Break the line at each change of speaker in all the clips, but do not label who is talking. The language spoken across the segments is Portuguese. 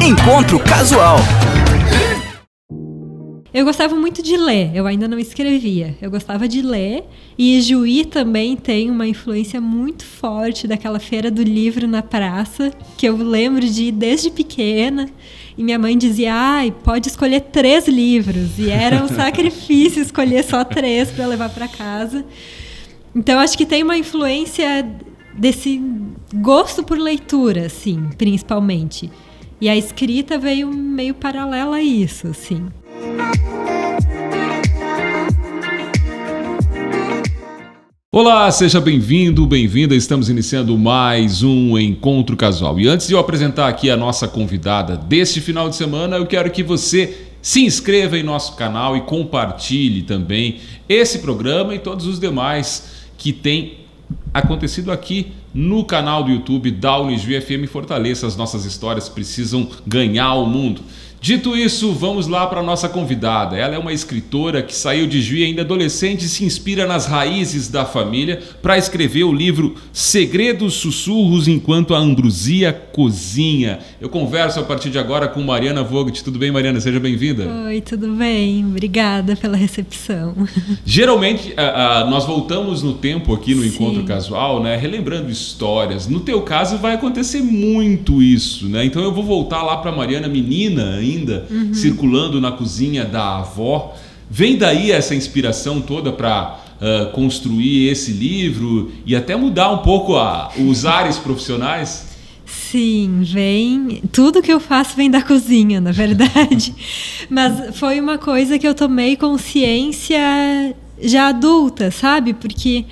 Encontro Casual.
Eu gostava muito de ler, eu ainda não escrevia. Eu gostava de ler, e Juí também tem uma influência muito forte daquela feira do livro na praça, que eu lembro de ir desde pequena. E minha mãe dizia, pode escolher 3 livros. E era um sacrifício escolher só 3 para levar para casa. Então, acho que tem uma influência desse gosto por leitura, assim, principalmente. E a escrita veio meio paralela a isso, assim.
Olá, seja bem-vindo, bem-vinda. Estamos iniciando mais um Encontro Casual. E antes de eu apresentar aqui a nossa convidada deste final de semana, eu quero que você se inscreva em nosso canal e compartilhe também esse programa e todos os demais que têm acontecido aqui no canal do YouTube da Unijuí FM Fortaleza. As nossas histórias precisam ganhar o mundo. Dito isso, vamos lá para a nossa convidada. Ela é uma escritora que saiu de Juí ainda adolescente e se inspira nas raízes da família para escrever o livro Segredos Sussurros Enquanto a Ambrosia Cozinha. Eu converso a partir de agora com Mariana Vogt. Tudo bem, Mariana? Seja bem-vinda.
Oi, tudo bem? Obrigada pela recepção.
Geralmente, nós voltamos no tempo aqui no
Sim.
Encontro Casual, né, relembrando histórias. No teu caso, vai acontecer muito isso, né? Então eu vou voltar lá para Mariana, menina ainda, circulando na cozinha da avó. Vem daí essa inspiração toda para construir esse livro e até mudar um pouco os ares profissionais?
Sim, vem. Tudo que eu faço vem da cozinha, na verdade. Mas foi uma coisa que eu tomei consciência já adulta, sabe? Porque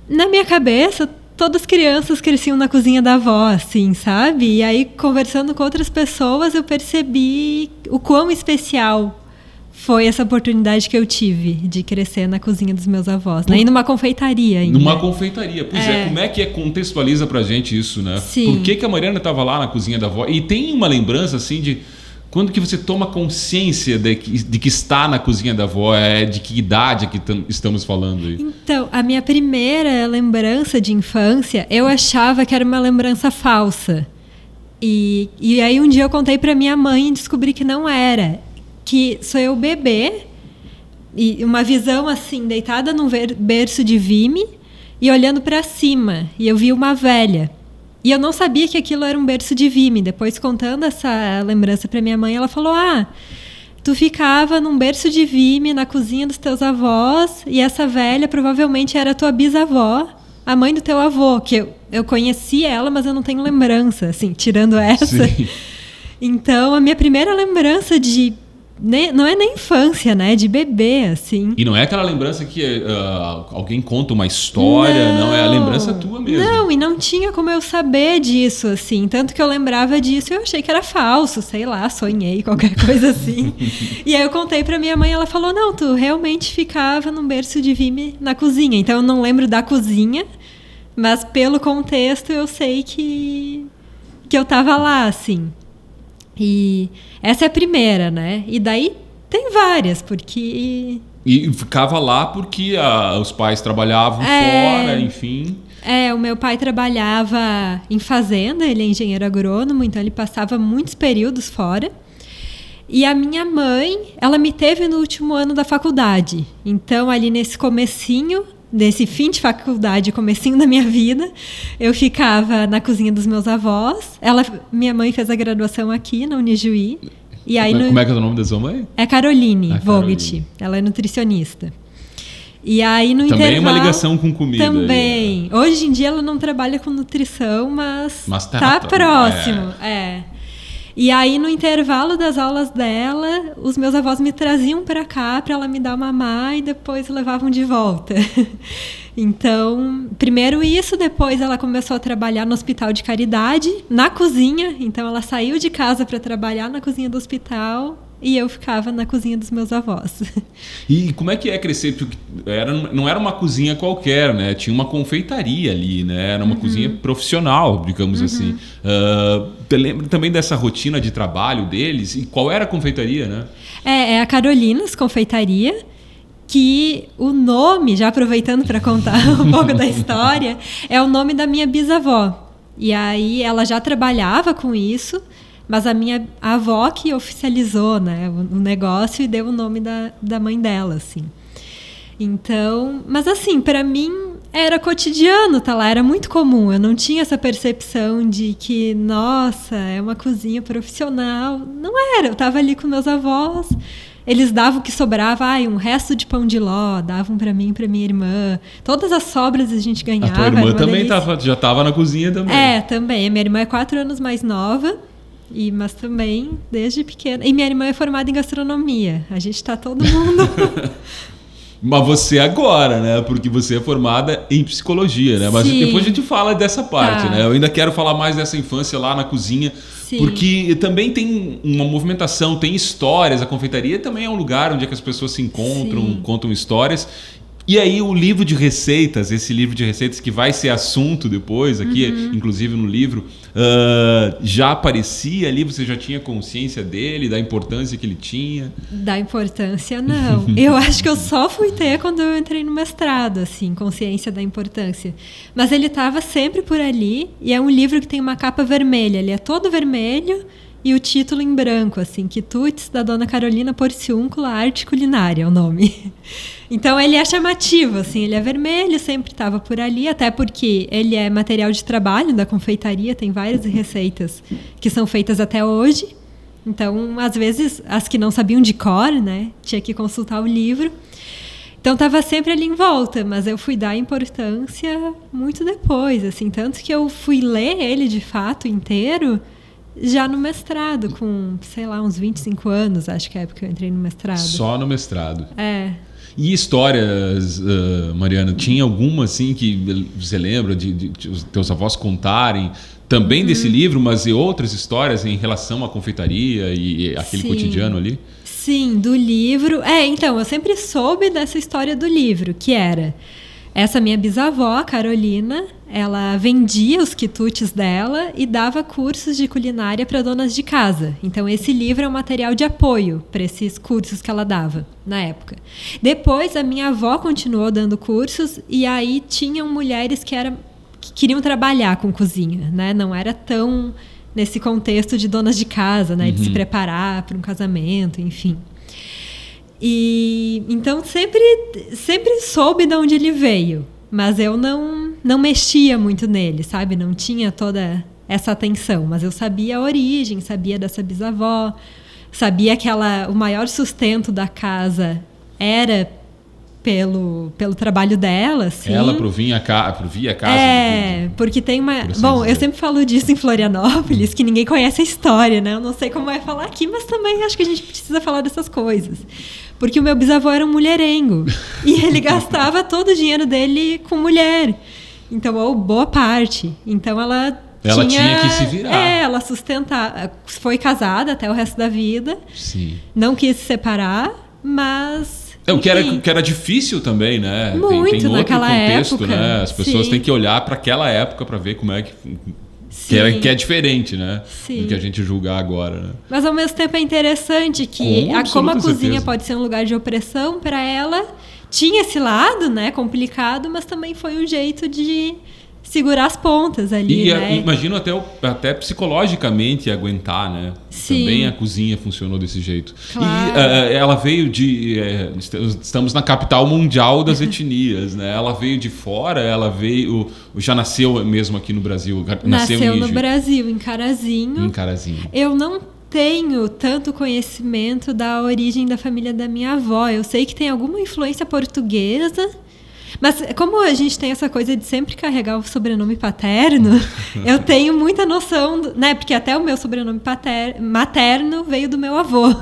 na minha cabeça todas as crianças cresciam na cozinha da avó, assim, sabe? E aí, conversando com outras pessoas, eu percebi o quão especial foi essa oportunidade que eu tive de crescer na cozinha dos meus avós, né? E numa confeitaria ainda.
Numa confeitaria. Pois é, como é que contextualiza pra gente isso, né?
Sim.
Por que a Mariana estava lá na cozinha da avó? E tem uma lembrança, assim, de quando que você toma consciência de que está na cozinha da avó? De que idade que estamos falando aí?
Então, a minha primeira lembrança de infância, eu achava que era uma lembrança falsa. E aí um dia eu contei para minha mãe e descobri que não era. Que sou eu bebê, e uma visão assim, deitada num berço de vime e olhando para cima. E eu vi uma velha. E eu não sabia que aquilo era um berço de vime. Depois, contando essa lembrança para minha mãe, ela falou, tu ficava num berço de vime na cozinha dos teus avós e essa velha provavelmente era a tua bisavó, a mãe do teu avô, que eu conheci ela, mas eu não tenho lembrança, assim, tirando essa.
Sim.
Então, a minha primeira lembrança não é nem infância, né? De bebê, assim.
E não é aquela lembrança que alguém conta uma história, não, é a lembrança tua mesmo.
Não, e não tinha como eu saber disso, assim. Tanto que eu lembrava disso e eu achei que era falso, sei lá, sonhei, qualquer coisa assim. E aí eu contei pra minha mãe, ela falou, não, tu realmente ficava num berço de vime na cozinha. Então eu não lembro da cozinha, mas pelo contexto eu sei que eu tava lá, assim. E essa é a primeira, né? E daí tem várias, porque...
E ficava lá porque os pais trabalhavam fora, enfim.
O meu pai trabalhava em fazenda, ele é engenheiro agrônomo, então ele passava muitos períodos fora. E a minha mãe, ela me teve no último ano da faculdade. Então, ali nesse comecinho, nesse fim de faculdade, comecinho da minha vida, eu ficava na cozinha dos meus avós. Minha mãe fez a graduação aqui na Unijuí. E aí
Como é que é o nome da sua mãe?
É Caroline Vogt.
Caroline.
Ela é nutricionista. E aí no
também
intervalo...
uma ligação com comida.
Também. Hoje em dia ela não trabalha com nutrição, mas
tá
próximo. E aí no intervalo das aulas dela, os meus avós me traziam para cá para ela me dar mamar e depois levavam de volta. Então, primeiro isso, depois ela começou a trabalhar no hospital de caridade, na cozinha. Então ela saiu de casa para trabalhar na cozinha do hospital e eu ficava na cozinha dos meus avós.
E como é que é crescer? Porque não era uma cozinha qualquer, né? Tinha uma confeitaria ali, né? Era uma cozinha profissional, digamos assim. Você lembra também dessa rotina de trabalho deles? E qual era a confeitaria, né? É
a Carolinas Confeitaria, que o nome, já aproveitando para contar um pouco da história, é o nome da minha bisavó. E aí ela já trabalhava com isso, Mas a minha avó que oficializou, né, o negócio e deu o nome da mãe dela, assim. Então, mas assim, para mim era cotidiano, tá lá, era muito comum. Eu não tinha essa percepção de que, nossa, é uma cozinha profissional. Não era, eu tava ali com meus avós, eles davam o que sobrava, um resto de pão de ló, davam para mim e pra minha irmã. Todas as sobras a gente ganhava.
A tua irmã também já tava na cozinha também.
Também. A minha irmã é 4 anos mais nova. Mas também desde pequena. E minha irmã é formada em gastronomia. A gente tá todo mundo...
Mas você agora, né? Porque você é formada em psicologia, né? Mas depois a gente fala dessa parte, né? Eu ainda quero falar mais dessa infância lá na cozinha. Sim. Porque também tem uma movimentação, tem histórias. A confeitaria também é um lugar onde é que as pessoas se encontram, contam histórias. E aí o livro de receitas, esse livro de receitas que vai ser assunto depois aqui, inclusive no livro, já aparecia ali, você já tinha consciência dele, da importância que ele tinha?
Da importância, não. Eu acho que eu só fui ter quando eu entrei no mestrado, assim, consciência da importância. Mas ele estava sempre por ali, e é um livro que tem uma capa vermelha, ele é todo vermelho, e o título em branco, assim, Quitutes, da Dona Carolina Porciúncula, Arte Culinária, é o nome. Então ele é chamativo, assim, ele é vermelho, sempre estava por ali, até porque ele é material de trabalho da confeitaria, tem várias receitas que são feitas até hoje. Então, às vezes, as que não sabiam de cor, né, tinha que consultar o livro. Então estava sempre ali em volta, mas eu fui dar importância muito depois, assim, tanto que eu fui ler ele de fato inteiro já no mestrado, com, sei lá, uns 25 anos, acho que é a época que eu entrei no mestrado.
Só no mestrado.
E
histórias, Mariana, tinha alguma assim que você lembra de os teus avós contarem também desse livro, mas e outras histórias em relação à confeitaria e aquele cotidiano ali?
Sim, do livro. Então, eu sempre soube dessa história do livro, que era... Essa minha bisavó, a Carolina, ela vendia os quitutes dela e dava cursos de culinária para donas de casa. Então, esse livro é um material de apoio para esses cursos que ela dava na época. Depois, a minha avó continuou dando cursos e aí tinham mulheres que queriam trabalhar com cozinha, né? Não era tão nesse contexto de donas de casa, né? De se preparar para um casamento, enfim. E então sempre soube de onde ele veio, mas eu não mexia muito nele, sabe? Não tinha toda essa atenção, mas eu sabia a origem, sabia dessa bisavó, sabia que o maior sustento da casa era pelo trabalho dela, assim.
Ela provia a casa.
Porque tem uma... Bom, eu sempre falo disso em Florianópolis, que ninguém conhece a história, né? Eu não sei como vai falar aqui, mas também acho que a gente precisa falar dessas coisas. Porque o meu bisavô era um mulherengo. E ele gastava todo o dinheiro dele com mulher. Então, ou boa parte. Então, ela tinha
que se virar.
Ela sustentava. Foi casada até o resto da vida.
Sim.
Não quis se separar, mas...
O que era difícil também, né?
Muito,
tem outro
naquela
contexto,
época,
né? As pessoas têm que olhar para aquela época para ver como é que é diferente, né? Do que a gente julgar agora, né?
Mas ao mesmo tempo é interessante que como a cozinha pode ser um lugar de opressão para ela, tinha esse lado, né? Complicado, mas também foi um jeito de segurar as pontas ali, né?
Imagino até psicologicamente aguentar, né?
Sim.
Também a cozinha funcionou desse jeito.
Claro.
E ela veio estamos na capital mundial das etnias, né? Ela veio de fora, já nasceu mesmo aqui no Brasil?
Nasceu no Brasil, em Carazinho.
Em Carazinho.
Eu não tenho tanto conhecimento da origem da família da minha avó. Eu sei que tem alguma influência portuguesa, mas como a gente tem essa coisa de sempre carregar o sobrenome paterno, eu tenho muita noção, né? Porque até o meu sobrenome materno veio do meu avô.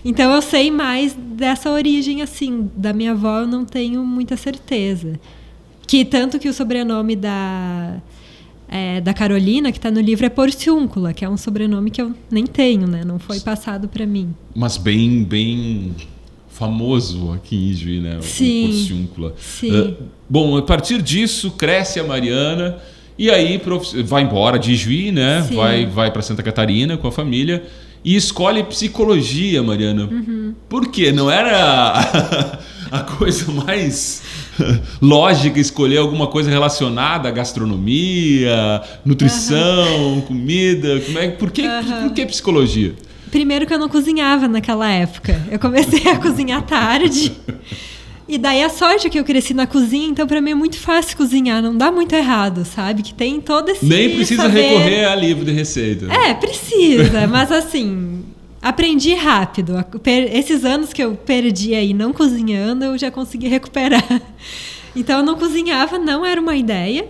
Então eu sei mais dessa origem, assim, da minha avó eu não tenho muita certeza. Tanto que o sobrenome da Carolina, que está no livro, é Porciúncula, que é um sobrenome que eu nem tenho, né? Não foi passado para mim.
Mas bem famoso aqui em Ijuí, né?
Sim.
O Porciúncula.
Sim.
Bom, a partir disso, cresce a Mariana e aí vai embora de Ijuí, né?
Sim.
Vai para Santa Catarina com a família e escolhe psicologia, Mariana. Por quê? Não era a coisa mais lógica escolher alguma coisa relacionada à gastronomia, nutrição, comida? Por que psicologia?
Primeiro que eu não cozinhava naquela época. Eu comecei a cozinhar tarde. E daí a sorte é que eu cresci na cozinha, então pra mim é muito fácil cozinhar, não dá muito errado, sabe? Que tem todo esse
Nem precisa
saber...
recorrer a livro de receita.
Precisa, mas assim, aprendi rápido. Esses anos que eu perdi aí não cozinhando, eu já consegui recuperar. Então eu não cozinhava, não era uma ideia.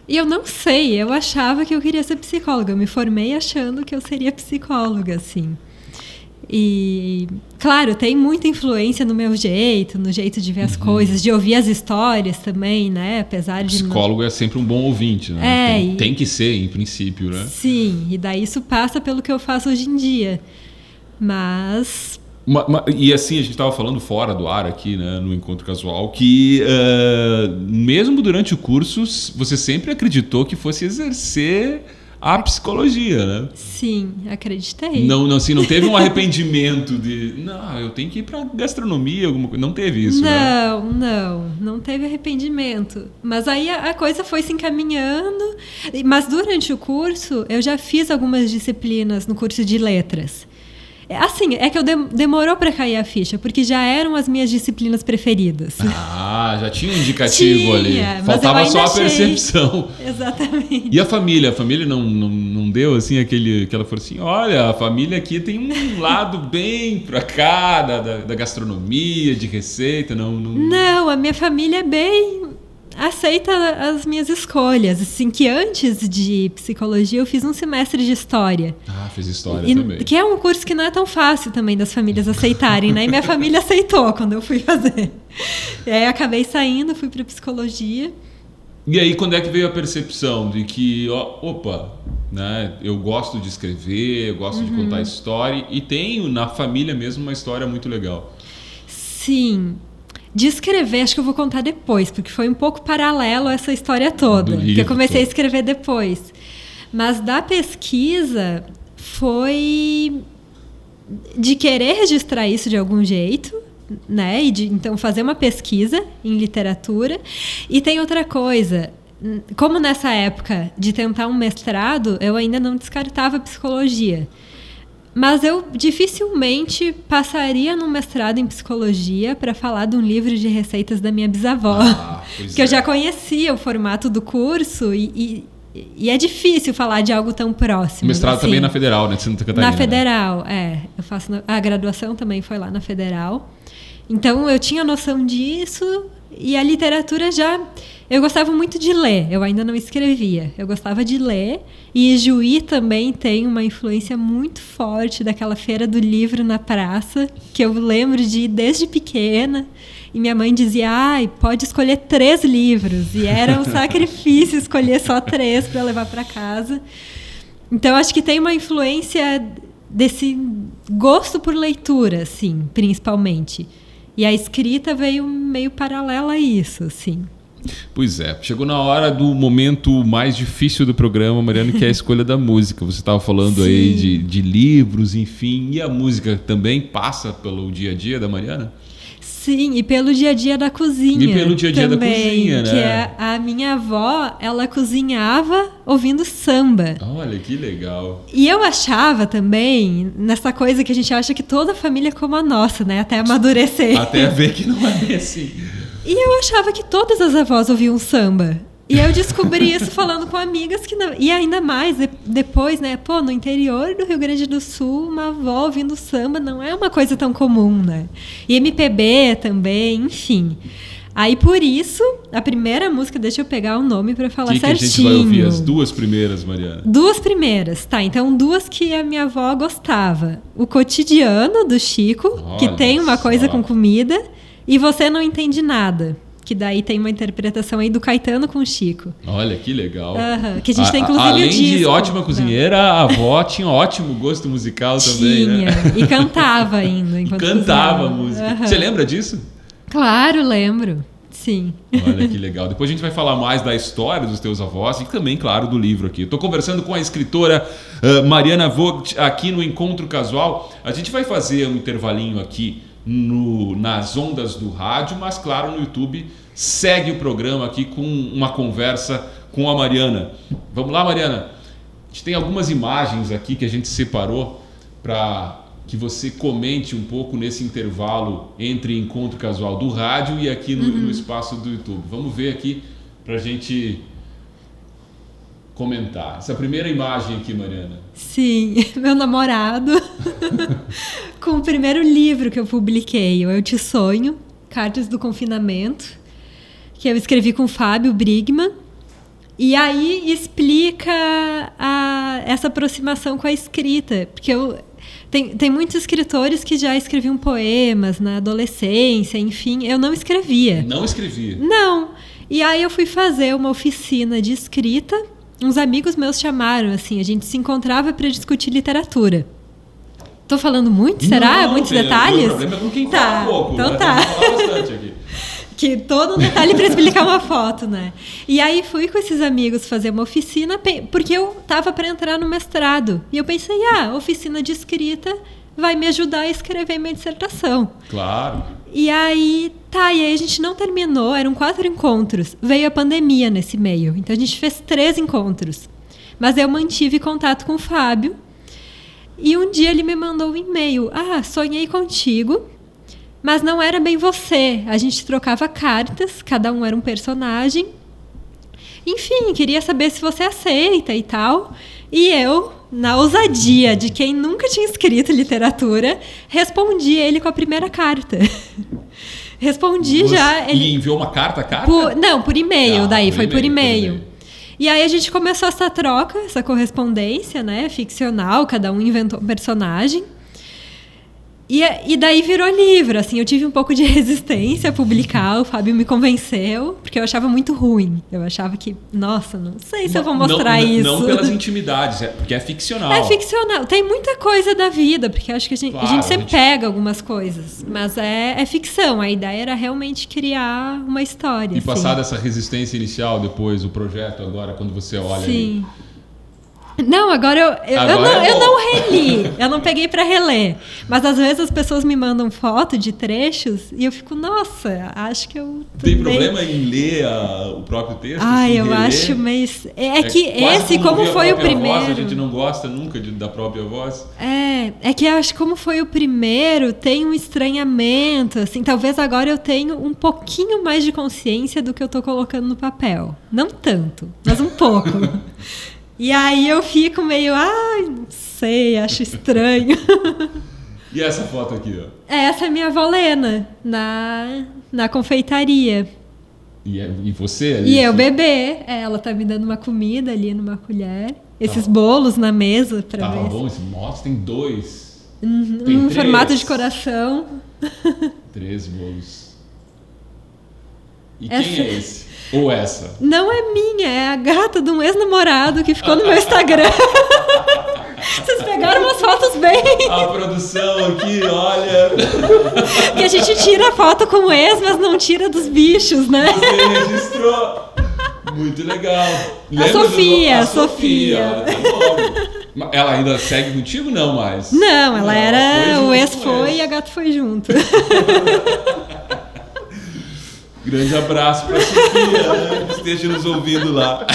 E eu não sei, eu achava que eu queria ser psicóloga. Eu me formei achando que eu seria psicóloga, assim. E, claro, tem muita influência no meu jeito, no jeito de ver as coisas, de ouvir as histórias também, né? Apesar de...
Psicólogo é sempre um bom ouvinte, né? Tem que ser, em princípio, né?
Sim, e daí isso passa pelo que eu faço hoje em dia. Mas...
E assim, a gente estava falando fora do ar aqui, né, no Encontro Casual, que mesmo durante o curso, você sempre acreditou que fosse exercer... a psicologia, né?
Sim, acreditei.
Não teve um arrependimento de... Não, eu tenho que ir para gastronomia, alguma coisa. Não teve isso, né?
Não teve arrependimento. Mas aí a coisa foi se encaminhando. Mas durante o curso, eu já fiz algumas disciplinas no curso de letras. Assim, é que eu demorou para cair a ficha, porque já eram as minhas disciplinas preferidas.
Já tinha um indicativo ali. Faltava só a percepção.
Exatamente.
E a família? A família não deu assim que ela falou assim, olha, a família aqui tem um lado bem pra cá da gastronomia, de receita,
Não, a minha família é bem... aceita as minhas escolhas. Assim, que antes de psicologia eu fiz um semestre de história.
Fiz história também.
Que é um curso que não é tão fácil também das famílias aceitarem, né? E minha família aceitou quando eu fui fazer. E aí acabei saindo, fui para psicologia.
E aí quando é que veio a percepção de que, né, eu gosto de escrever, eu gosto de contar história e tenho na família mesmo uma história muito legal?
Sim. De escrever, acho que eu vou contar depois, porque foi um pouco paralelo a essa história toda. Que eu comecei a escrever depois. Mas da pesquisa foi de querer registrar isso de algum jeito, né? E de então fazer uma pesquisa em literatura. E tem outra coisa. Como nessa época de tentar um mestrado, eu ainda não descartava psicologia. Mas eu dificilmente passaria num mestrado em psicologia para falar de um livro de receitas da minha bisavó. Que eu já conhecia o formato do curso e é difícil falar de algo tão próximo.
O mestrado assim. Também na Federal, né? De Santa Catarina.
Na Federal, Eu faço a graduação também foi lá na Federal. Então eu tinha noção disso e a literatura já... Eu gostava muito de ler, eu ainda não escrevia. Eu gostava de ler e Juí também tem uma influência muito forte daquela feira do livro na praça, que eu lembro de ir desde pequena. E minha mãe dizia, pode escolher 3 livros. E era um sacrifício escolher só 3 para levar para casa. Então acho que tem uma influência desse gosto por leitura, assim, principalmente. E a escrita veio meio paralela a isso, assim.
Pois é, chegou na hora do momento mais difícil do programa, Mariana, que é a escolha da música. Você estava falando aí de livros, enfim, e a música também passa pelo dia a dia da Mariana?
Sim, e pelo dia a dia da cozinha.
E pelo dia a dia também, da cozinha, né?
Que a minha avó, ela cozinhava ouvindo samba.
Olha, que legal.
E eu achava também, nessa coisa que a gente acha que toda família é como a nossa, né? Até amadurecer.
Até ver que não é bem assim.
E eu achava que todas as avós ouviam samba. E eu descobri isso falando com amigas que não... E ainda mais, depois, né? No interior do Rio Grande do Sul, uma avó ouvindo samba não é uma coisa tão comum, né? E MPB também, enfim. Aí, por isso, a primeira música... Deixa eu pegar o nome pra falar certinho.
Que a gente vai ouvir? As 2 primeiras, Mariana?
2 primeiras, tá. Então, 2 que a minha avó gostava. O Cotidiano, do Chico, que tem uma coisa com comida... E Você Não Entende Nada, que daí tem uma interpretação aí do Caetano com o Chico.
Olha, que legal.
Que a gente tem, inclusive,
além
disco.
De ótima cozinheira, a avó tinha ótimo gosto musical também, né?
E cantava ainda. Enquanto
cantava música. Você lembra disso?
Claro, lembro. Sim.
Olha que legal. Depois a gente vai falar mais da história dos teus avós e também, claro, do livro aqui. Estou conversando com a escritora Mariana Vogt aqui no Encontro Casual. A gente vai fazer um intervalinho aqui nas ondas do rádio, mas claro, no YouTube segue o programa aqui com uma conversa com a Mariana. Vamos lá, Mariana? A gente tem algumas imagens aqui que a gente separou para que você comente um pouco nesse intervalo entre Encontro Casual do rádio e aqui no espaço do YouTube. Vamos ver aqui para a gente comentar. Essa primeira imagem aqui, Mariana.
Sim, meu namorado, com o primeiro livro que eu publiquei, Eu Te Sonho, Cartas do Confinamento, que eu escrevi com o Fábio Brigman. E aí explica essa aproximação com a escrita, porque tem muitos escritores que já escreviam poemas na adolescência, enfim, eu não escrevia.
Não escrevia?
Não. E aí eu fui fazer uma oficina de escrita, uns amigos meus chamaram, assim, a gente se encontrava para discutir literatura. Tô falando muito? Será?
Não,
Muitos detalhes?
O problema é com quem fala um pouco.
Então
né?
tá.
Tem que falar bastante aqui.
Que todo um detalhe para explicar uma foto, né? E aí fui com esses amigos fazer uma oficina, porque eu tava para entrar no mestrado. E eu pensei, oficina de escrita vai me ajudar a escrever minha dissertação.
Claro.
E aí a gente não terminou, eram 4 encontros. Veio a pandemia nesse meio, então a gente fez 3 encontros. Mas eu mantive contato com o Fábio. E um dia ele me mandou um e-mail. Sonhei contigo. Mas não era bem você. A gente trocava cartas, cada um era um personagem. Enfim, queria saber se você aceita e tal. E eu, na ousadia de quem nunca tinha escrito literatura, respondi ele com a primeira carta. Respondi já...
E enviou uma carta?
Não, por e-mail. Foi por e-mail. E aí a gente começou essa troca, essa correspondência, né, ficcional, cada um inventou um personagem. E daí virou livro, assim, eu tive um pouco de resistência a publicar, o Fábio me convenceu, porque eu achava muito ruim. Eu achava que, nossa, não sei se eu vou mostrar isso.
Não pelas intimidades, porque é ficcional.
É ficcional, tem muita coisa da vida, porque acho que a gente sempre pega algumas coisas, mas é ficção, a ideia era realmente criar uma história.
E passada essa resistência inicial, depois o projeto, agora, quando você olha
Sim. Não, agora eu não reli, eu não peguei para reler. Mas às vezes as pessoas me mandam foto de trechos e eu fico, nossa, acho que eu...
Tem problema em ler o próprio texto?
Eu reler? Acho, mas... É que esse, como foi o primeiro...
Voz, a gente não gosta nunca da própria voz.
É que eu acho que como foi o primeiro, tem um estranhamento, assim, talvez agora eu tenho um pouquinho mais de consciência do que eu tô colocando no papel. Não tanto, mas um pouco. E aí eu fico meio, não sei, acho estranho.
E essa foto aqui, ó?
Essa é minha avó Lena, na confeitaria.
E você ali?
E eu bebê. Ela tá me dando uma comida ali numa colher. Esses bolos na mesa pra ver.
Tá bom, nossa, tem 2.
Tem 3. Formato de coração.
3 bolos. E quem é esse? Ou essa?
Não é minha, é a gata de um ex-namorado que ficou no meu Instagram. Vocês pegaram umas fotos bem.
A produção aqui, olha.
Que a gente tira a foto com o ex, mas não tira dos bichos, né?
Você registrou. Muito legal.
A Sofia.
Ela ainda segue contigo? Não mais.
Não, ela era... O ex foi e a gata foi junto.
Grande abraço para a Sofia, né, que esteja nos ouvindo lá.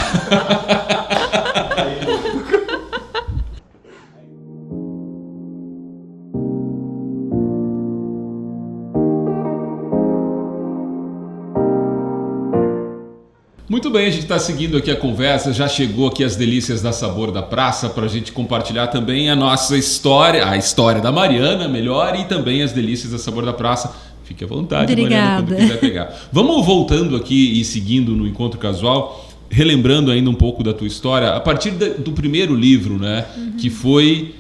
Muito bem, a gente está seguindo aqui a conversa, já chegou aqui as delícias da Sabor da Praça para a gente compartilhar também a nossa história, a história da Mariana, melhor, e também as delícias da Sabor da Praça. Fique à vontade,
Obrigada.
Mariana, quando quiser pegar. Vamos voltando aqui e seguindo no Encontro Casual, relembrando ainda um pouco da tua história, a partir do primeiro livro, né, que foi...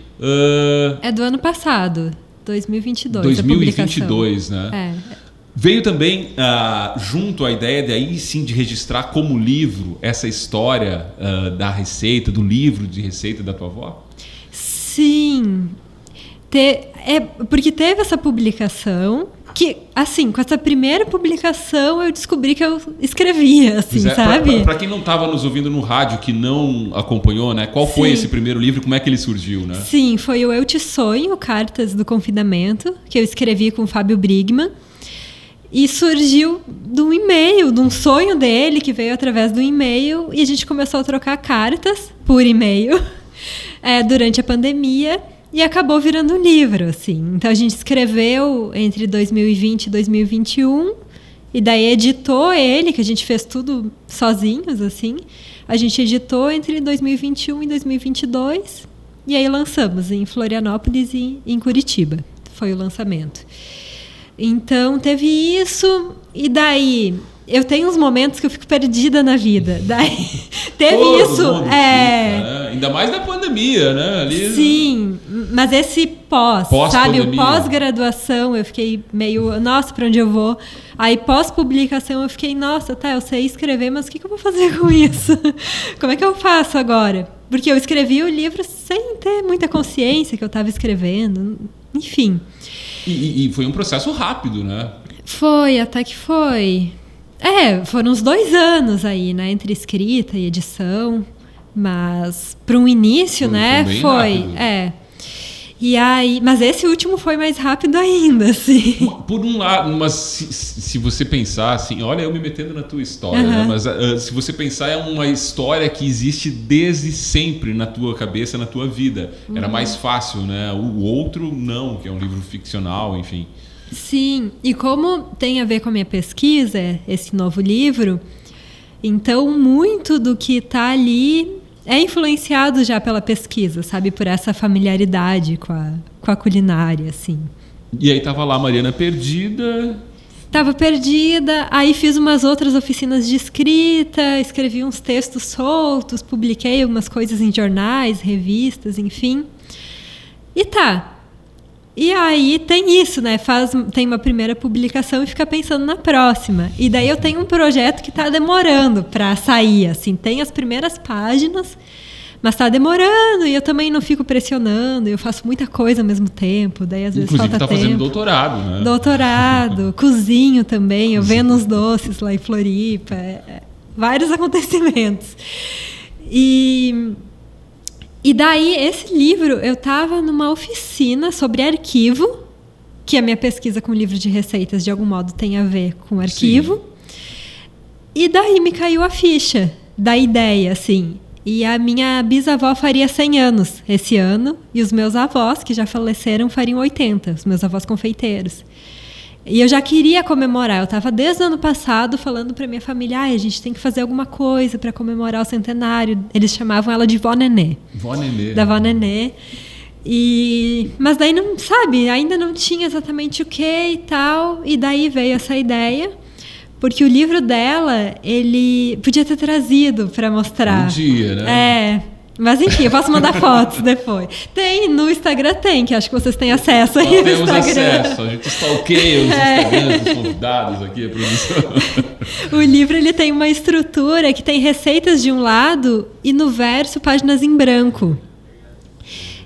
É do ano passado, 2022.
2022, né? Veio também junto à ideia de aí sim de registrar como livro essa história da receita, do livro de receita da tua avó?
Sim, porque teve essa publicação que, assim, com essa primeira publicação eu descobri que eu escrevia, assim, sabe?
Para quem não estava nos ouvindo no rádio, que não acompanhou, né? Qual foi esse primeiro livro? Como é que ele surgiu, né?
Sim, foi o Eu Te Sonho, Cartas do Confinamento, que eu escrevi com o Fábio Brigman. E surgiu de um e-mail, de um sonho dele, que veio através do e-mail, e a gente começou a trocar cartas por e-mail durante a pandemia. E acabou virando um livro, assim. Então, a gente escreveu entre 2020 e 2021. E daí editou ele, que a gente fez tudo sozinhos, assim. A gente editou entre 2021 e 2022. E aí lançamos em Florianópolis e em Curitiba. Foi o lançamento. Então, teve isso. E daí... Eu tenho uns momentos que eu fico perdida na vida. Daí teve isso.
Ainda mais na pandemia, né? Ali,
sim, mas esse sabe? O pós-graduação, eu fiquei meio, nossa, pra onde eu vou? Aí pós-publicação eu fiquei, nossa, eu sei escrever, mas o que eu vou fazer com isso? Como é que eu faço agora? Porque eu escrevi o livro sem ter muita consciência que eu estava escrevendo, enfim.
E foi um processo rápido, né?
Foi, até que foi. Foram uns 2 anos aí, né? Entre escrita e edição. Mas para um início, né? Foi. E aí, mas esse último foi mais rápido ainda, assim.
Por um lado, mas se você pensar assim, olha, eu me metendo na tua história, né? Mas se você pensar, é uma história que existe desde sempre na tua cabeça, na tua vida. Era mais fácil, né? O outro não, que é um livro ficcional, enfim.
Sim, e como tem a ver com a minha pesquisa, esse novo livro, então muito do que está ali é influenciado já pela pesquisa, sabe? Por essa familiaridade com a culinária, assim.
E aí tava lá a Mariana perdida...
Tava perdida, aí fiz umas outras oficinas de escrita, escrevi uns textos soltos, publiquei algumas coisas em jornais, revistas, enfim. E aí tem isso, né? Tem uma primeira publicação e fica pensando na próxima. E daí eu tenho um projeto que está demorando para sair, assim. Tem as primeiras páginas, mas está demorando e eu também não fico pressionando. Eu faço muita coisa ao mesmo tempo, daí às vezes
inclusive,
falta tempo.
Inclusive está fazendo doutorado, né?
Doutorado, cozinho também. Eu vendo os doces lá em Floripa. Vários acontecimentos. E daí, esse livro, eu estava numa oficina sobre arquivo, que a minha pesquisa com livro de receitas, de algum modo, tem a ver com arquivo. Sim. E daí me caiu a ficha da ideia, assim. E a minha bisavó faria 100 anos esse ano, e os meus avós, que já faleceram, fariam 80, os meus avós confeiteiros. E eu já queria comemorar, eu estava desde o ano passado falando para minha família, a gente tem que fazer alguma coisa para comemorar o centenário. Eles chamavam ela de Vó Nenê.
Vó Nenê.
Da Vó Nenê. Mas daí, não sabe, ainda não tinha exatamente o que e tal. E daí veio essa ideia, porque o livro dela, ele podia ter trazido para mostrar.
Um dia, né?
Mas enfim, eu posso mandar fotos depois. Tem, no Instagram tem, que acho que vocês têm acesso aí no Instagram.
Temos acesso, a gente stalkeia os Instagrams dos convidados aqui, a produção.
O livro, ele tem uma estrutura que tem receitas de um lado e no verso páginas em branco.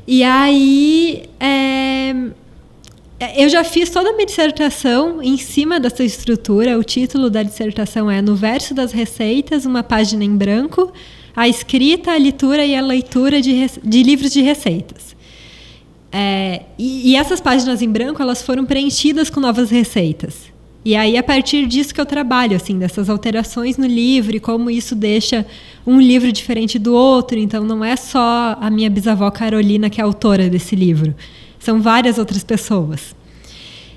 E aí, eu já fiz toda a minha dissertação em cima dessa estrutura. O título da dissertação é No Verso das Receitas, uma página em branco, a escrita, a leitura e a leitura de livros de receitas. E essas páginas em branco, elas foram preenchidas com novas receitas. E aí, a partir disso que eu trabalho, assim, dessas alterações no livro e como isso deixa um livro diferente do outro. Então, não é só a minha bisavó Carolina que é a autora desse livro. São várias outras pessoas.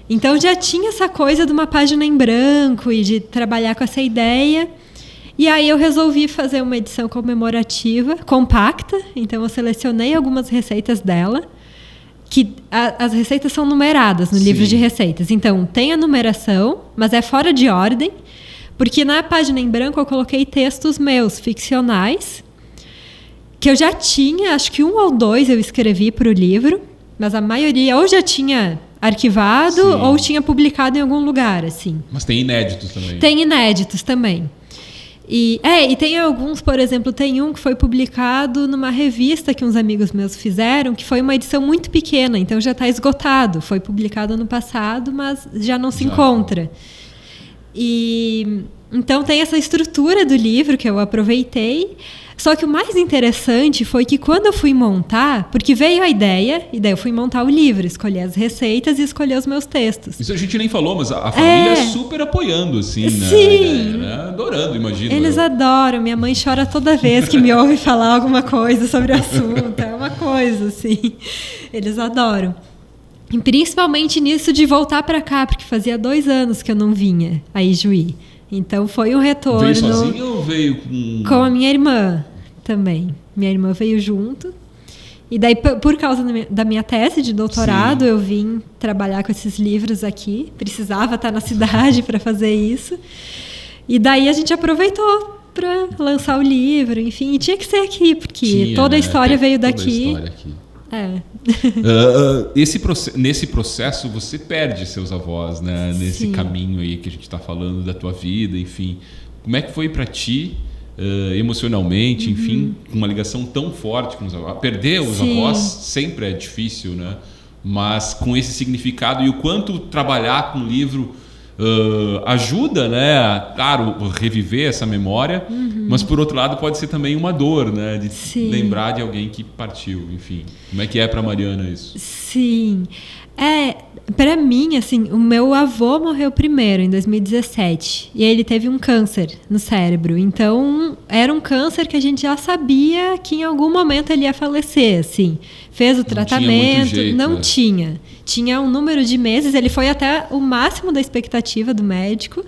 Então, já tinha essa coisa de uma página em branco e de trabalhar com essa ideia. E aí eu resolvi fazer uma edição comemorativa, compacta. Então eu selecionei algumas receitas dela, que as receitas são numeradas no livro de receitas. Então tem a numeração, mas é fora de ordem, porque na página em branco eu coloquei textos meus, ficcionais, que eu já tinha, acho que 1 ou 2 eu escrevi para o livro, mas a maioria ou já tinha arquivado ou tinha publicado em algum lugar, assim.
Mas tem inéditos também.
Tem inéditos também. E tem alguns, por exemplo, tem um que foi publicado numa revista que uns amigos meus fizeram, que foi uma edição muito pequena, então já está esgotado. Foi publicado ano passado, mas já não se encontra. E então tem essa estrutura do livro que eu aproveitei. Só que o mais interessante foi que quando eu fui montar, porque veio a ideia, e daí eu fui montar o livro, escolher as receitas e escolher os meus textos.
Isso a gente nem falou, mas a família super apoiando, assim, né?
Sim.
Né? Adorando, imagino.
Eles adoram. Minha mãe chora toda vez que me ouve falar alguma coisa sobre o assunto. É uma coisa, assim. Eles adoram. E principalmente nisso de voltar para cá, porque fazia 2 anos que eu não vinha a Ijuí. Então foi um retorno.
Veio sozinha ou veio
com a minha irmã também. Minha irmã veio junto. E daí, por causa da minha tese de doutorado, Sim. eu vim trabalhar com esses livros aqui. Precisava estar na cidade para fazer isso. E daí a gente aproveitou para lançar o livro, enfim. E tinha que ser aqui, porque toda a história veio daqui.
Toda a história aqui. Nesse processo você perde seus avós, né? Nesse caminho aí que a gente está falando da tua vida, enfim. Como é que foi para ti, emocionalmente, enfim, com uma ligação tão forte com os avós? Perder os avós sempre é difícil, né? Mas com esse significado e o quanto trabalhar com o livro ajuda, né, a, claro, reviver essa memória, mas por outro lado pode ser também uma dor, né, de lembrar de alguém que partiu, enfim. Como é que é para Mariana isso?
Sim, para mim, assim, o meu avô morreu primeiro em 2017 e ele teve um câncer no cérebro. Então era um câncer que a gente já sabia que em algum momento ele ia falecer, assim. Fez o tratamento, não tinha. Tinha um número de meses, ele foi até o máximo da expectativa do médico.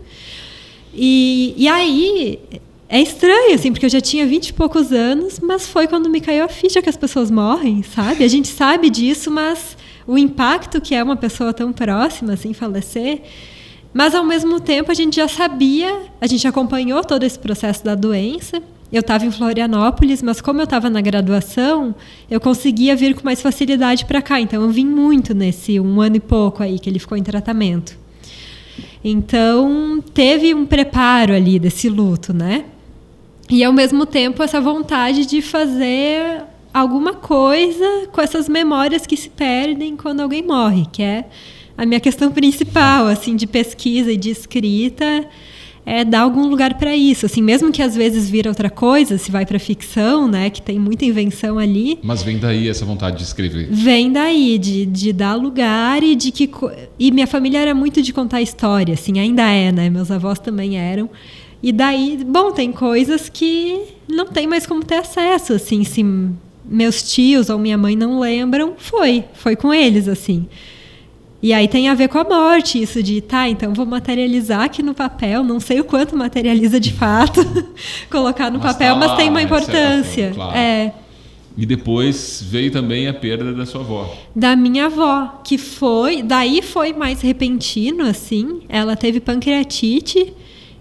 E aí, é estranho, assim, porque eu já tinha 20 e poucos anos, mas foi quando me caiu a ficha que as pessoas morrem, sabe? A gente sabe disso, mas o impacto que é uma pessoa tão próxima, assim, falecer. Mas, ao mesmo tempo, a gente já sabia, a gente acompanhou todo esse processo da doença. Eu estava em Florianópolis, mas como eu estava na graduação, eu conseguia vir com mais facilidade para cá. Então, eu vim muito nesse 1 ano e pouco aí que ele ficou em tratamento. Então, teve um preparo ali desse luto, né? E, ao mesmo tempo, essa vontade de fazer alguma coisa com essas memórias que se perdem quando alguém morre, que é a minha questão principal, assim, de pesquisa e de escrita. Dar algum lugar para isso, assim, mesmo que às vezes vira outra coisa, se vai para ficção, né, que tem muita invenção ali.
Mas vem daí essa vontade de escrever?
Vem daí, de dar lugar e de que... E minha família era muito de contar história, assim, ainda é, né, meus avós também eram. E daí, bom, tem coisas que não tem mais como ter acesso, assim, se meus tios ou minha mãe não lembram, foi com eles, assim. E aí tem a ver com a morte, isso de, então vou materializar aqui no papel, não sei o quanto materializa de fato, colocar no papel, mas tem uma importância.
Claro. E depois veio também a perda da sua avó.
Da minha avó, que daí foi mais repentino, assim, ela teve pancreatite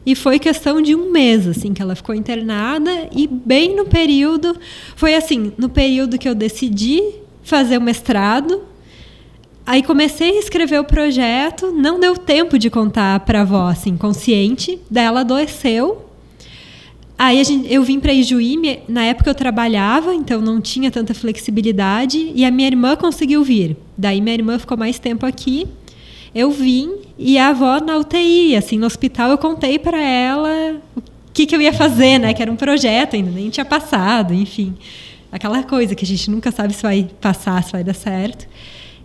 e foi questão de 1 mês, assim, que ela ficou internada e bem no período, foi assim, no período que eu decidi fazer o mestrado. Aí comecei a escrever o projeto, não deu tempo de contar para a avó, assim, consciente. Daí ela adoeceu. Aí eu vim para Ijuí, na época eu trabalhava, então não tinha tanta flexibilidade. E a minha irmã conseguiu vir. Daí minha irmã ficou mais tempo aqui. Eu vim e a avó na UTI, assim, no hospital eu contei para ela o que eu ia fazer, né? Que era um projeto ainda, nem tinha passado, enfim. Aquela coisa que a gente nunca sabe se vai passar, se vai dar certo.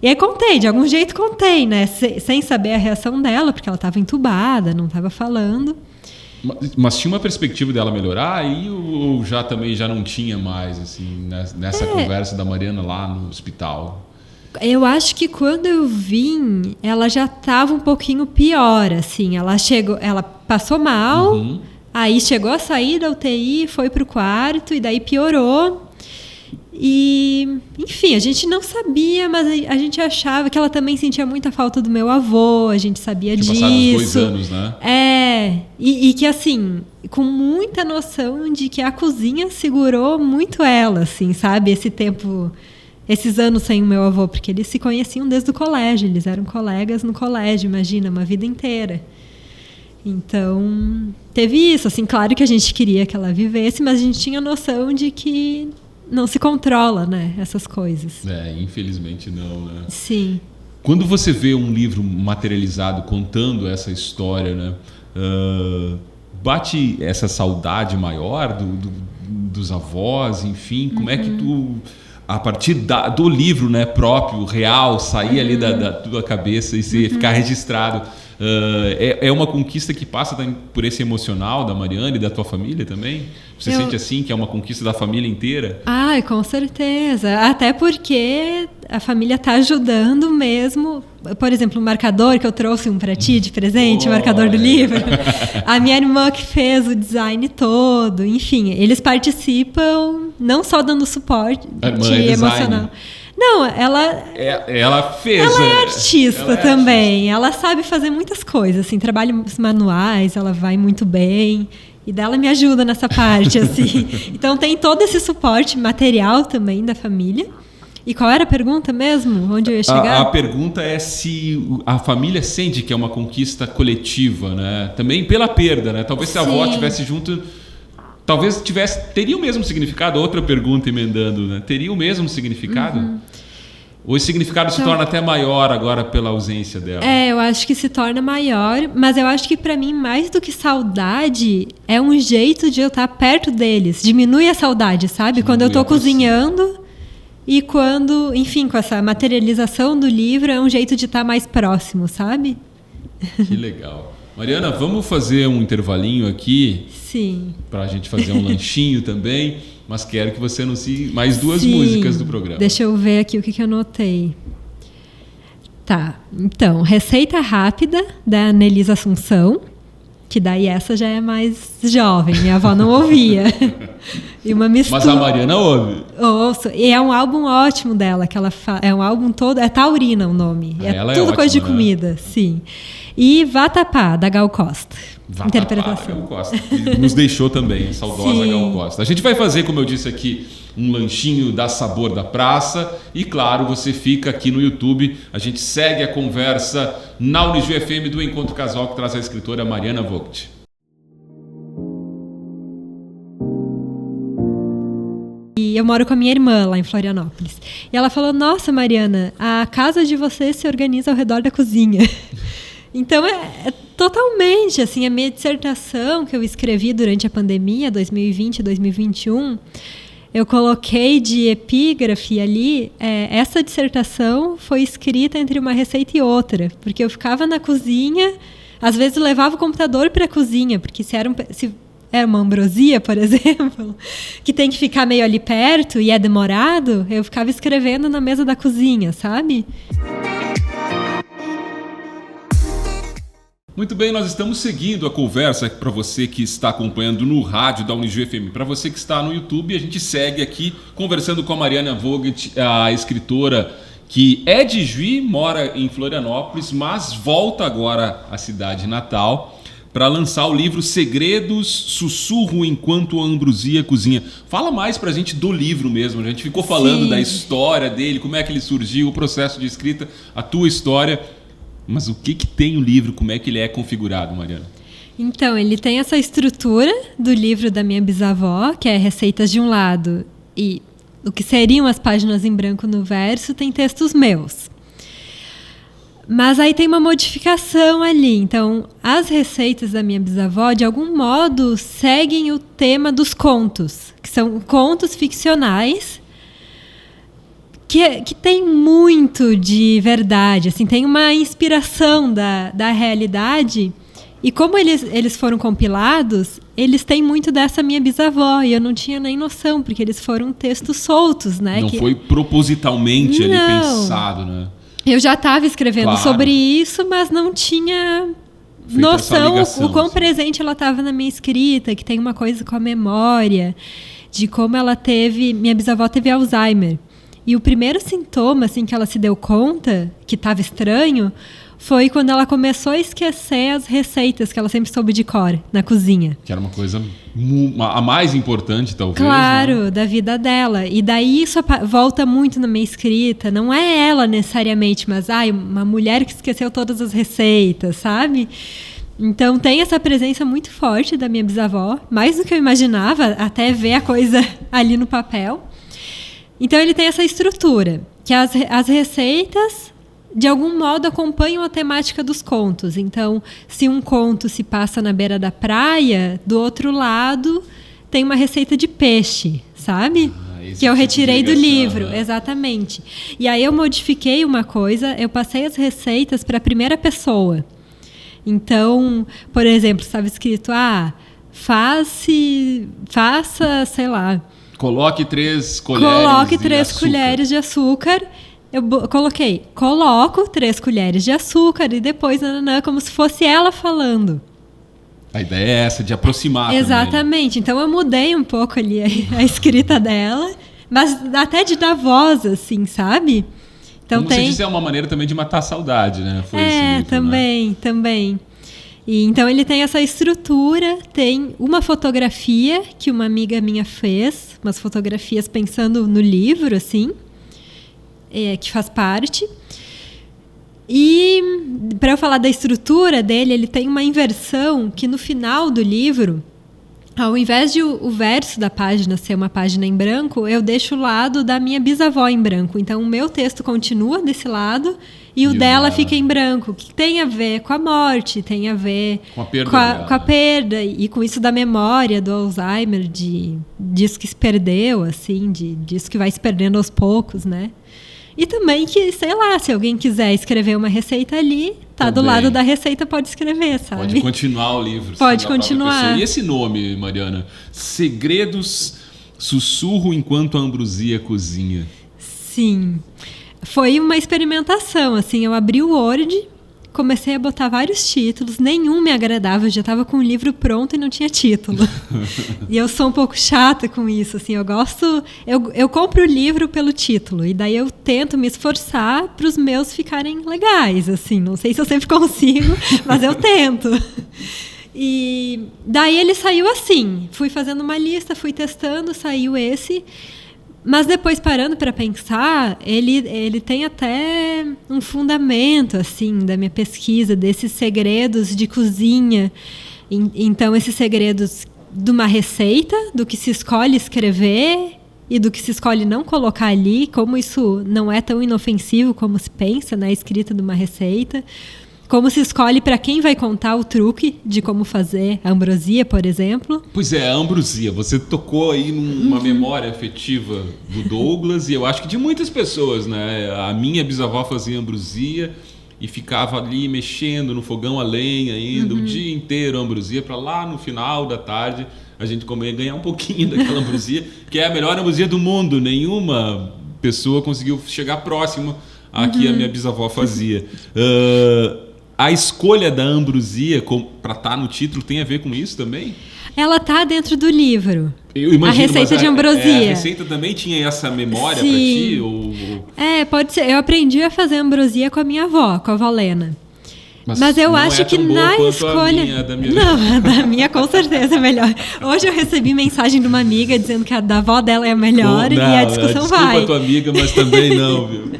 E aí de algum jeito contei, né? Sem saber a reação dela, porque ela estava entubada, não estava falando.
Mas tinha uma perspectiva dela melhorar aí ou já não tinha mais, assim, nessa conversa da Mariana lá no hospital?
Eu acho que quando eu vim, ela já estava um pouquinho pior, assim. Ela passou mal, aí chegou a sair da UTI, foi pro quarto e daí piorou. E, enfim, a gente não sabia, mas a gente achava que ela também sentia muita falta do meu avô, a gente sabia disso.
Passaram uns 2 anos, né?
E que, assim, com muita noção de que a cozinha segurou muito ela, assim, sabe? Esse tempo, esses anos sem o meu avô, porque eles se conheciam desde o colégio, eles eram colegas no colégio, imagina, uma vida inteira. Então, teve isso. Assim, claro que a gente queria que ela vivesse, mas a gente tinha noção de que não se controla, né, essas coisas.
Infelizmente não, né?
Sim.
Quando você vê um livro materializado contando essa história, né, bate essa saudade maior dos avós, enfim, como é que tu, a partir do livro, né, próprio, real, sair ali da tua cabeça e ficar registrado, é uma conquista que passa por esse emocional da Mariana e da tua família também? Você sente assim que é uma conquista da família inteira?
Com certeza. Até porque a família está ajudando mesmo. Por exemplo, o marcador que eu trouxe para ti de presente, o marcador do livro. A minha irmã que fez o design todo. Enfim, eles participam não só dando suporte emocional. Não,
ela fez.
Ela é artista também. Ela sabe fazer muitas coisas, assim, trabalhos manuais, ela vai muito bem. E dela me ajuda nessa parte, assim. Então tem todo esse suporte material também da família. E qual era a pergunta mesmo? Onde eu ia chegar?
A pergunta é se a família sente que é uma conquista coletiva, né? Também pela perda, né? Talvez se a avó estivesse junto, talvez teria o mesmo significado. Outra pergunta emendando, né? Teria o mesmo significado? Ou esse significado se torna até maior agora pela ausência dela?
Eu acho que se torna maior, mas eu acho que para mim, mais do que saudade, é um jeito de eu estar perto deles. Diminui a saudade, sabe? Quando eu estou cozinhando e quando, enfim, com essa materialização do livro, é um jeito de estar mais próximo, sabe?
Que legal. Mariana, vamos fazer um intervalinho aqui?
Sim.
Para a gente fazer um lanchinho também. Mas quero que você anuncie mais 2 músicas do programa.
Deixa eu ver aqui o que eu anotei. Tá, então, Receita Rápida, da Anelisa Assunção, que daí essa já é mais jovem, minha avó não ouvia. E uma mistura.
Mas a Mariana ouve.
Ouço, e é um álbum ótimo dela, que ela é um álbum todo, é Taurina o nome,
Ela
tudo
ótima,
coisa de
né?
Comida, sim. E Vatapá, da Gal Costa. Interpretação.
Gal Costa, que nos deixou também, a saudosa Gal Costa. A gente vai fazer, como eu disse aqui, um lanchinho da Sabor da Praça. E claro, você fica aqui no YouTube. A gente segue a conversa na Unijuí FM do Encontro Casual, que traz a escritora Mariana Vogt.
E eu moro com a minha irmã lá em Florianópolis. E ela falou, nossa, Mariana, a casa de vocês se organiza ao redor da cozinha. Então, é totalmente, assim, a minha dissertação que eu escrevi durante a pandemia, 2020 e 2021, eu coloquei de epígrafe ali, essa dissertação foi escrita entre uma receita e outra, porque eu ficava na cozinha, às vezes eu levava o computador para a cozinha, porque se era uma ambrosia, por exemplo, que tem que ficar meio ali perto e é demorado, eu ficava escrevendo na mesa da cozinha, sabe?
Muito bem, nós estamos seguindo a conversa para você que está acompanhando no rádio da Unijuí FM. Para você que está no YouTube, a gente segue aqui conversando com a Mariana Vogt, a escritora que é de Juí, mora em Florianópolis, mas volta agora à cidade natal para lançar o livro Segredos, Sussurro Enquanto a Ambrosia Cozinha. Fala mais para a gente do livro mesmo. A gente ficou falando da história dele, como é que ele surgiu, o processo de escrita, a tua história. Mas o que tem o livro? Como é que ele é configurado, Mariana?
Então, ele tem essa estrutura do livro da minha bisavó, que é receitas de um lado, e o que seriam as páginas em branco no verso, tem textos meus. Mas aí tem uma modificação ali. Então, as receitas da minha bisavó, de algum modo, seguem o tema dos contos, que são contos ficcionais, que tem muito de verdade, assim, tem uma inspiração da realidade. E como eles foram compilados, eles têm muito dessa minha bisavó. E eu não tinha nem noção, porque eles foram textos soltos, né?
Não foi propositalmente ali pensado, né?
Eu já estava escrevendo sobre isso, mas não tinha noção o quão presente ela estava na minha escrita, que tem uma coisa com a memória, de como ela minha bisavó teve Alzheimer. E o primeiro sintoma, assim, que ela se deu conta que estava estranho foi quando ela começou a esquecer as receitas que ela sempre soube de cor na cozinha.
Que era uma coisa a mais importante, talvez.
Claro,
né?
Da vida dela. E daí isso volta muito na minha escrita. Não é ela necessariamente, mas uma mulher que esqueceu todas as receitas, sabe? Então tem essa presença muito forte da minha bisavó, mais do que eu imaginava, até ver a coisa ali no papel. Então ele tem essa estrutura, que as receitas, de algum modo, acompanham a temática dos contos. Então, se um conto se passa na beira da praia, do outro lado tem uma receita de peixe, sabe? Que eu retirei do livro, exatamente. E aí eu modifiquei uma coisa, eu passei as receitas para a primeira pessoa. Então, por exemplo, estava escrito, faça, sei lá...
Coloque 3 colheres
de açúcar. Eu coloquei, coloco 3 colheres de açúcar e depois, como se fosse ela falando.
A ideia é essa, de aproximar.
Exatamente.
Também.
Então eu mudei um pouco ali a escrita dela, mas até de dar voz, assim, sabe? Então
Como você disse, é uma maneira também de matar a saudade, né? Foi esse livro,
também. E, então ele tem essa estrutura, tem uma fotografia que uma amiga minha fez, umas fotografias pensando no livro, assim, que faz parte. E para eu falar da estrutura dele, ele tem uma inversão que no final do livro, ao invés de o verso da página ser uma página em branco, eu deixo o lado da minha bisavó em branco. Então o meu texto continua desse lado e o dela fica em branco, que tem a ver com a morte, tem a ver
com a perda,
com a perda e com isso da memória, do Alzheimer, disso que se perdeu, assim, disso que vai se perdendo aos poucos, né? E também que, sei lá, se alguém quiser escrever uma receita ali, tá do lado da receita, pode escrever, sabe?
Pode continuar o livro.
Pode continuar.
E esse nome, Mariana? Segredos, sussurro enquanto a ambrosia cozinha.
Sim. Foi uma experimentação, assim, eu abri o Word, comecei a botar vários títulos, nenhum me agradava, eu já estava com o livro pronto e não tinha título. E eu sou um pouco chata com isso, assim, eu compro o livro pelo título, e daí eu tento me esforçar para os meus ficarem legais, assim, não sei se eu sempre consigo, mas eu tento. E daí ele saiu assim, fui fazendo uma lista, fui testando, saiu esse... Mas depois, parando para pensar, ele tem até um fundamento, assim, da minha pesquisa, desses segredos de cozinha. Então, esses segredos de uma receita, do que se escolhe escrever e do que se escolhe não colocar ali, como isso não é tão inofensivo como se pensa na escrita de uma receita. Como se escolhe para quem vai contar o truque de como fazer a ambrosia, por exemplo.
Pois é, a ambrosia. Você tocou aí numa memória afetiva do Douglas e eu acho que de muitas pessoas, né? A minha bisavó fazia ambrosia e ficava ali mexendo no fogão a lenha ainda o dia inteiro a ambrosia para lá no final da tarde a gente comer e ganhar um pouquinho daquela ambrosia, que é a melhor ambrosia do mundo. Nenhuma pessoa conseguiu chegar próximo a que a minha bisavó fazia. A escolha da ambrosia para estar no título tem a ver com isso também?
Ela está dentro do livro.
Eu imagino,
a receita de ambrosia.
A receita também tinha essa memória para ti?
Pode ser. Eu aprendi a fazer ambrosia com a minha avó, com a avó Lena. Mas eu acho que na escolha... Não, a da minha com certeza é melhor. Hoje eu recebi mensagem de uma amiga dizendo que a da avó dela é a melhor e a discussão vai.
Desculpa a tua amiga, mas também não, viu?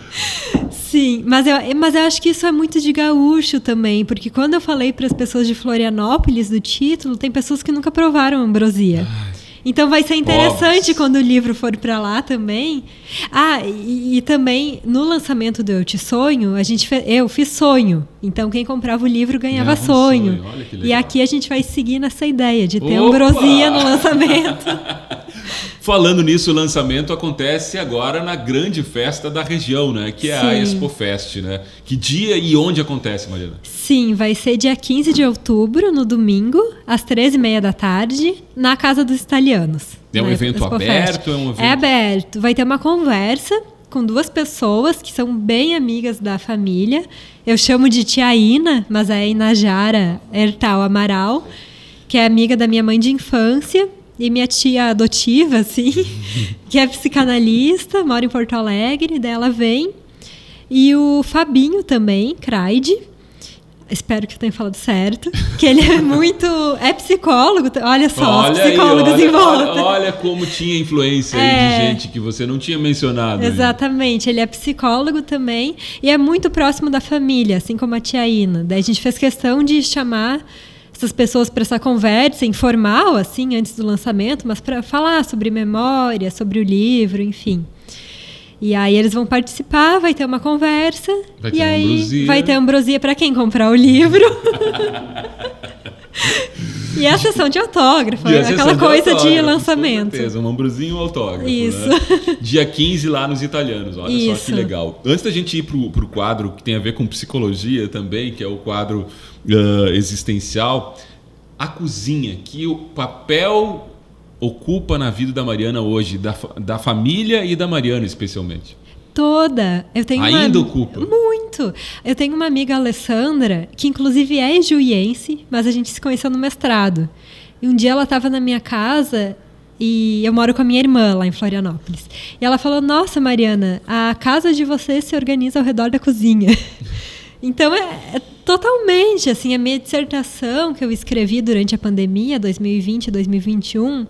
Sim, mas eu acho que isso é muito de gaúcho também, porque quando eu falei para as pessoas de Florianópolis do título, tem pessoas que nunca provaram ambrosia. Então vai ser interessante quando o livro for para lá também. E também no lançamento do Eu Te Sonho, eu fiz sonho. Então quem comprava o livro ganhava sonho.
Olha que legal.
E aqui a gente vai seguir nessa ideia de ter ambrosia no lançamento.
Falando nisso, o lançamento acontece agora na grande festa da região, né? Que é a Expofest, né? Que dia e onde acontece, Mariana?
Sim, vai ser dia 15 de outubro, no domingo, às 13h30 da tarde, na Casa dos Italianos.
É um evento aberto?
É aberto. Vai ter uma conversa com 2 pessoas que são bem amigas da família. Eu chamo de tia Ina, mas é Inajara Hertal Amaral, que é amiga da minha mãe de infância. E minha tia adotiva, assim, que é psicanalista, mora em Porto Alegre, daí ela vem. E o Fabinho também, Craide, espero que eu tenha falado certo, que ele é psicólogo, olha só, os psicólogos em volta.
Olha como tinha influência aí de gente que você não tinha mencionado.
Exatamente, ele é psicólogo também e é muito próximo da família, assim como a tia Ina. Daí a gente fez questão de chamar essas pessoas para essa conversa informal, assim, antes do lançamento, mas para falar sobre memória, sobre o livro, enfim. E aí eles vão participar, vai ter uma conversa.
Vai ter
e aí
ambrosia.
vai ter ambrosia para quem comprar o livro. E a sessão de autógrafo, aquela coisa de lançamento.
Com certeza, um ambrosinho e um autógrafo.
Isso.
Né? Dia 15 lá nos Italianos, olha
Isso.
só que legal. Antes da gente ir pro quadro que tem a ver com psicologia também, que é o quadro existencial, a cozinha, que o papel ocupa na vida da Mariana hoje, da família e da Mariana especialmente.
Toda. Eu tenho
ocupa?
Muito. Eu tenho uma amiga, Alessandra, que inclusive é juiense, mas a gente se conheceu no mestrado. E um dia ela estava na minha casa e eu moro com a minha irmã lá em Florianópolis. E ela falou, nossa, Mariana, a casa de vocês se organiza ao redor da cozinha. Então, é totalmente, assim, a minha dissertação que eu escrevi durante a pandemia, 2020, 2021...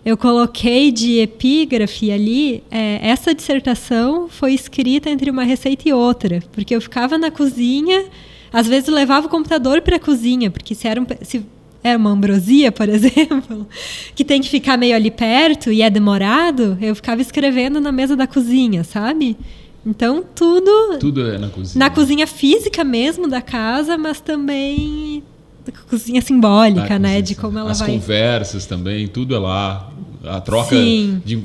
Eu coloquei de epígrafe ali, essa dissertação foi escrita entre uma receita e outra, porque eu ficava na cozinha, às vezes eu levava o computador para a cozinha, porque se era uma ambrosia, por exemplo, que tem que ficar meio ali perto e é demorado, eu ficava escrevendo na mesa da cozinha, sabe? Então, tudo
é na cozinha.
Na cozinha física mesmo da casa, mas também cozinha simbólica, né? De como ela
As conversas também, tudo é lá. A troca de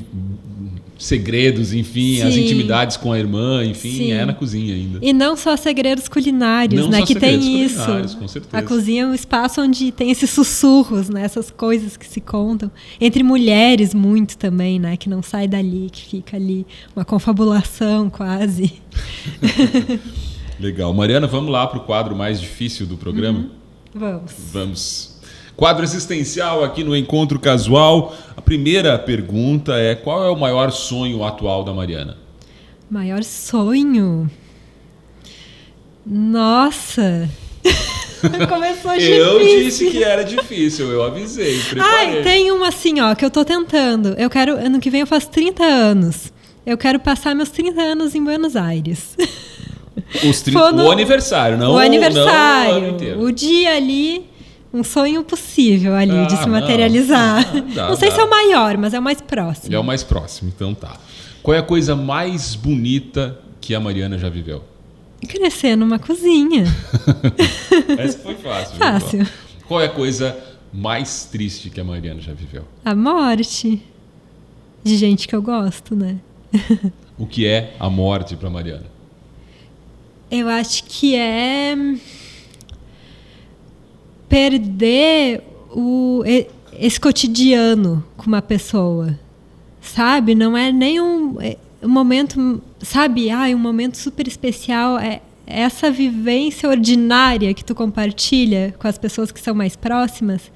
segredos, enfim, as intimidades com a irmã, enfim, é na cozinha ainda.
E não só segredos culinários, né? Que tem isso.
Com certeza.
A cozinha é um espaço onde tem esses sussurros, né? Essas coisas que se contam. Entre mulheres, muito também, né? Que não sai dali, que fica ali. Uma confabulação quase.
Legal. Mariana, vamos lá para o quadro mais difícil do programa? Vamos. Quadro existencial aqui no Encontro Casual. A primeira pergunta é: qual é o maior sonho atual da Mariana?
Maior sonho? Nossa! Começou difícil.
Eu disse que era difícil, eu avisei, preparei.
Tem uma assim, ó, que eu tô tentando. Ano que vem eu faço 30 anos. Eu quero passar meus 30 anos em Buenos Aires.
O aniversário, não
o aniversário,
não o ano inteiro.
O dia ali, um sonho possível ali de se materializar. Não sei se é o maior, mas é o mais próximo.
É o mais próximo, então tá. Qual é a coisa mais bonita que a Mariana já viveu?
Crescer numa cozinha.
Essa foi fácil.
Fácil.
Qual é a coisa mais triste que a Mariana já viveu?
A morte. De gente que eu gosto, né?
O que é a morte para Mariana?
Eu acho que é perder esse cotidiano com uma pessoa, sabe? Não é nem um momento, sabe? Um momento super especial. É essa vivência ordinária que tu compartilha com as pessoas que são mais próximas.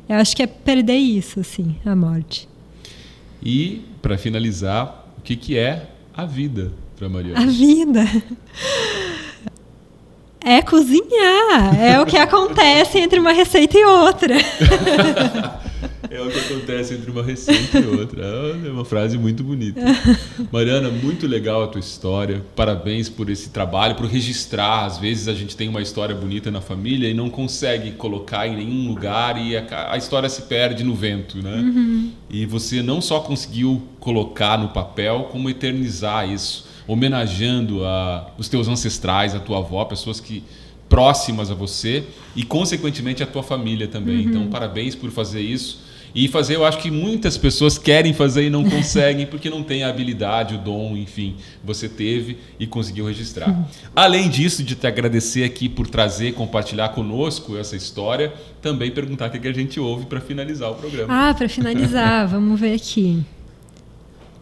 Eu acho que é perder isso, assim, a morte.
E, para finalizar, o que é a vida para Mariana?
A vida é cozinhar. É o que acontece entre uma receita e outra.
É o que acontece entre uma receita e outra. É uma frase muito bonita. Mariana, muito legal a tua história. Parabéns por esse trabalho, por registrar. Às vezes a gente tem uma história bonita na família e não consegue colocar em nenhum lugar e a história se perde no vento, né?
Uhum.
E você não só conseguiu colocar no papel, como eternizar isso, homenageando os teus ancestrais, a tua avó, pessoas próximas a você e, consequentemente, a tua família também. Então, parabéns por fazer isso. E fazer, eu acho que muitas pessoas querem fazer e não conseguem porque não tem a habilidade, o dom, enfim, você teve e conseguiu registrar. Além disso, de te agradecer aqui por trazer, compartilhar conosco essa história, também perguntar o que a gente ouve para finalizar o programa.
Para finalizar, vamos ver aqui.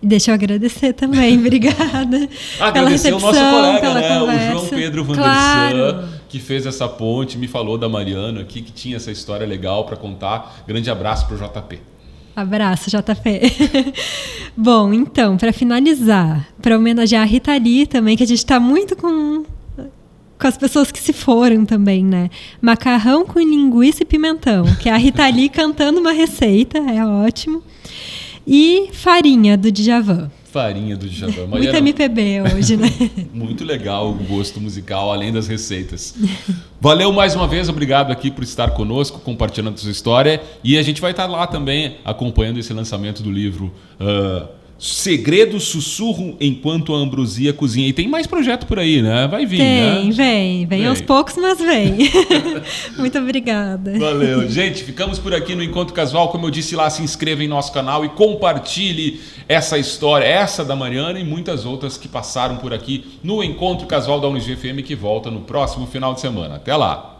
Deixa eu agradecer também, obrigada.
Agradecer o nosso colega, né?
Conversa.
O João Pedro Vandersan, que fez essa ponte, me falou da Mariana aqui, que tinha essa história legal para contar. Grande abraço para o JP.
Abraço, JP. Bom, então, para finalizar, para homenagear a Rita Lee também, que a gente está muito com as pessoas que se foram também, né? Macarrão com linguiça e pimentão, que é a Rita Lee cantando uma receita, é ótimo. E Farinha, do Djavan.
Farinha do Djavan.
Muito MPB hoje, né?
Muito legal o gosto musical, além das receitas. Valeu mais uma vez, obrigado aqui por estar conosco, compartilhando sua história. E a gente vai estar lá também acompanhando esse lançamento do livro Segredo Sussurro Enquanto a Ambrosia Cozinha. E tem mais projeto por aí, né? Vai vir, né?
Vem aos poucos, mas vem. Muito obrigada.
Valeu. Gente, ficamos por aqui no Encontro Casual. Como eu disse lá, se inscreva em nosso canal e compartilhe essa história, essa da Mariana e muitas outras que passaram por aqui no Encontro Casual da UniG FM, que volta no próximo final de semana. Até lá!